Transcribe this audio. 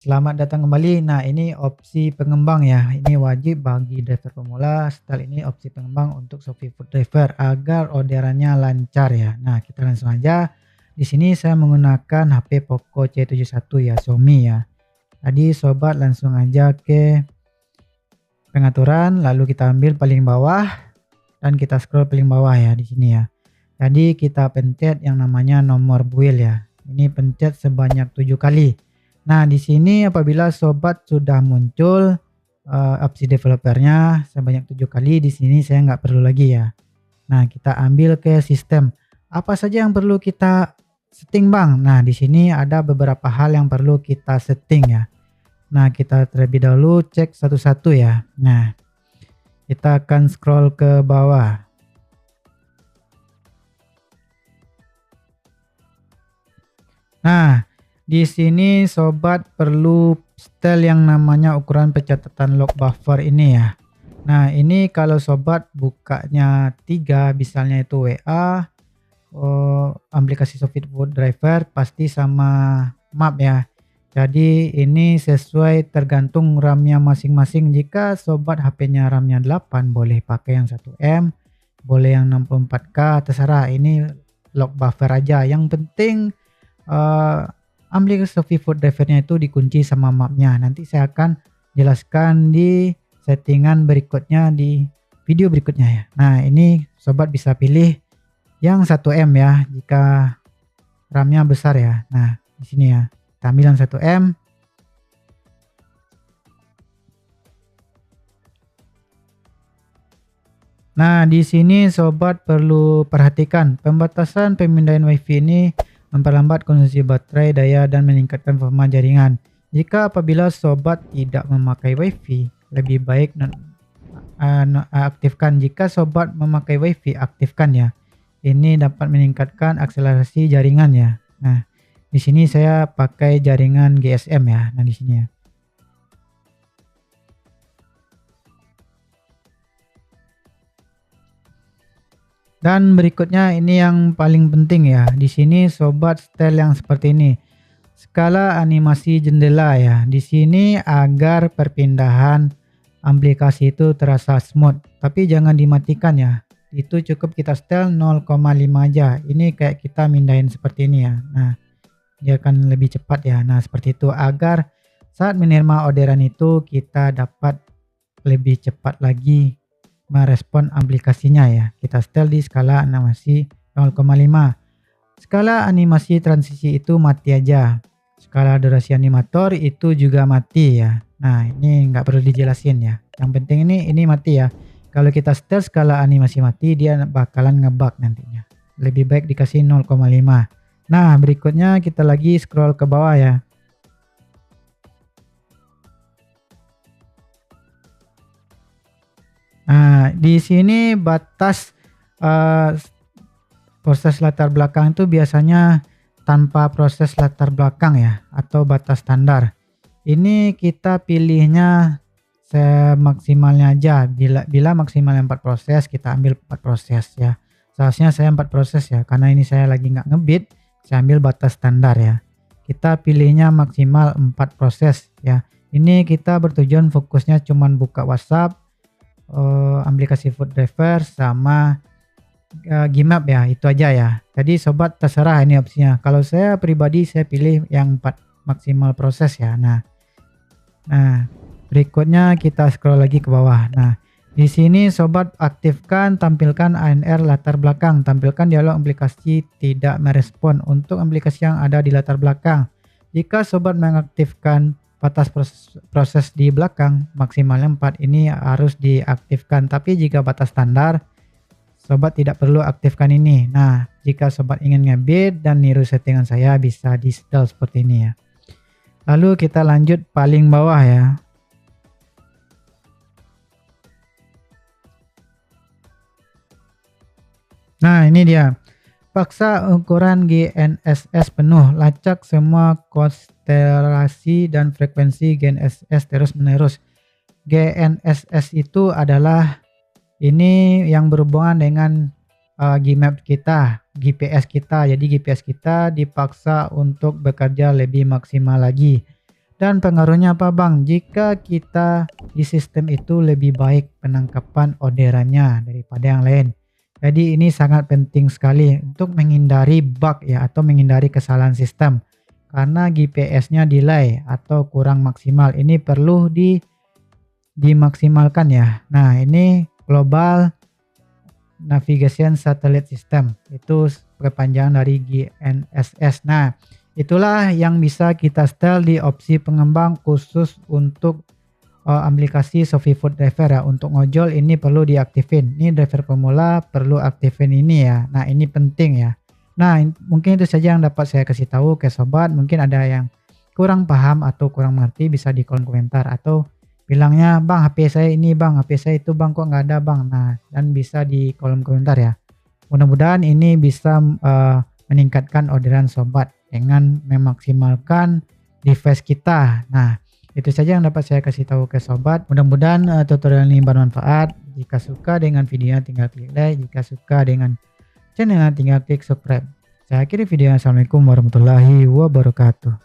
Selamat datang kembali. Nah, ini opsi pengembang ya. Ini wajib bagi driver pemula. Setelah ini opsi pengembang untuk Shopee Food Driver agar orderannya lancar ya. Nah, kita langsung aja. Di sini saya menggunakan HP Poco C71 ya, Xiaomi ya. Tadi sobat langsung aja ke pengaturan, lalu kita ambil paling bawah dan kita scroll paling bawah ya di sini ya. Jadi kita pencet yang namanya nomor build ya. Ini pencet sebanyak 7 kali. Nah, di sini apabila sobat sudah muncul opsi developernya sebanyak 7 kali, di sini saya nggak perlu lagi ya. Nah, kita ambil ke sistem. Apa saja yang perlu kita setting, Bang? Nah, di sini ada beberapa hal yang perlu kita setting ya. Nah, kita terlebih dahulu cek satu-satu ya. Nah, kita akan scroll ke bawah. Nah, di sini sobat perlu setel yang namanya ukuran pencatatan log buffer ini ya. Nah, ini kalau sobat bukanya 3, misalnya itu WA, aplikasi Shopee Food Driver pasti sama map ya. Jadi ini sesuai tergantung RAM-nya masing-masing. Jika sobat HP-nya RAM-nya 8, boleh pakai yang 1M, boleh yang 64K, terserah. Ini log buffer aja. Yang penting aplikasi Shopee Food Driver-nya itu dikunci sama mapnya. Nanti saya akan jelaskan di settingan berikutnya di video berikutnya ya. Nah, ini sobat bisa pilih yang 1M ya jika RAM-nya besar ya. Nah, di sini ya. Kita ambil yang 1M. Nah, di sini sobat perlu perhatikan pembatasan pemindahan WiFi ini memperlambat konsumsi baterai, daya, dan meningkatkan performa jaringan. Jika apabila sobat tidak memakai WiFi, lebih baik aktifkan. Jika sobat memakai WiFi, aktifkan ya. Ini dapat meningkatkan akselerasi jaringan ya. Nah, di sini saya pakai jaringan GSM ya. Nah, di sini ya. Dan berikutnya ini yang paling penting ya. Di sini sobat setel yang seperti ini. Skala animasi jendela ya. Di sini agar perpindahan aplikasi itu terasa smooth. Tapi jangan dimatikan ya. Itu cukup kita setel 0,5 aja. Ini kayak kita mindahin seperti ini ya. Nah, dia akan lebih cepat ya. Nah, seperti itu agar saat menerima orderan itu kita dapat lebih cepat lagi merespon aplikasinya ya. Kita setel di skala animasi 0,5. Skala animasi transisi itu mati aja. Skala durasi animator itu juga mati ya. Nah, ini nggak perlu dijelasin ya. Yang penting ini mati ya. Kalau kita setel skala animasi mati, dia bakalan ngebug nantinya. Lebih baik dikasih 0,5. Nah, berikutnya kita lagi scroll ke bawah ya. Nah, di sini batas proses latar belakang itu biasanya tanpa proses latar belakang ya, atau batas standar. Ini kita pilihnya semaksimalnya aja. Bila maksimal 4 proses, kita ambil 4 proses ya. Seharusnya saya 4 proses ya, karena ini saya lagi nggak ngebit, saya ambil batas standar ya. Kita pilihnya maksimal 4 proses ya. Ini kita bertujuan fokusnya cuman buka WhatsApp, aplikasi Food Driver sama Gmap ya, itu aja ya. Jadi sobat terserah ini opsinya. Kalau saya pribadi saya pilih yang 4 maksimal proses ya. Nah, berikutnya kita scroll lagi ke bawah. Nah, di sini sobat aktifkan tampilkan ANR latar belakang. Tampilkan dialog aplikasi tidak merespon untuk aplikasi yang ada di latar belakang. Jika sobat mengaktifkan batas proses di belakang, maksimalnya 4 ini harus diaktifkan. Tapi jika batas standar, sobat tidak perlu aktifkan ini. Nah, jika sobat ingin ngebit dan niru settingan saya, bisa di setel seperti ini ya. Lalu kita lanjut paling bawah ya. Nah, ini dia. Paksa ukuran GNSS penuh, lacak semua konstelasi dan frekuensi GNSS terus-menerus. GNSS itu adalah ini yang berhubungan dengan Gmap kita, GPS kita. Jadi GPS kita dipaksa untuk bekerja lebih maksimal lagi. Dan pengaruhnya apa Bang? Jika kita di sistem itu lebih baik penangkapan orderannya daripada yang lain. Jadi ini sangat penting sekali untuk menghindari bug ya, atau menghindari kesalahan sistem. Karena GPS-nya delay atau kurang maksimal. Ini perlu dimaksimalkan ya. Nah, ini Global Navigation Satellite System. Itu perpanjangan dari GNSS. Nah, itulah yang bisa kita setel di opsi pengembang khusus untuk aplikasi ShopeeFood Driver ya. Untuk ngojol ini perlu diaktifin. Ini driver pemula perlu aktifin ini ya. Nah, ini penting ya. Nah, mungkin itu saja yang dapat saya kasih tahu ke sobat. Mungkin ada yang kurang paham atau kurang mengerti, bisa di kolom komentar, atau bilangnya bang HP saya ini bang, HP saya itu bang, kok nggak ada bang. Nah, dan bisa di kolom komentar ya. Mudah-mudahan ini bisa meningkatkan orderan sobat dengan memaksimalkan device kita. Nah, itu saja yang dapat saya kasih tahu ke sobat. Mudah-mudahan tutorial ini bermanfaat. Jika suka dengan videonya tinggal klik like, jika suka dengan channelnya tinggal klik subscribe. Saya akhiri video. Assalamualaikum warahmatullahi wabarakatuh.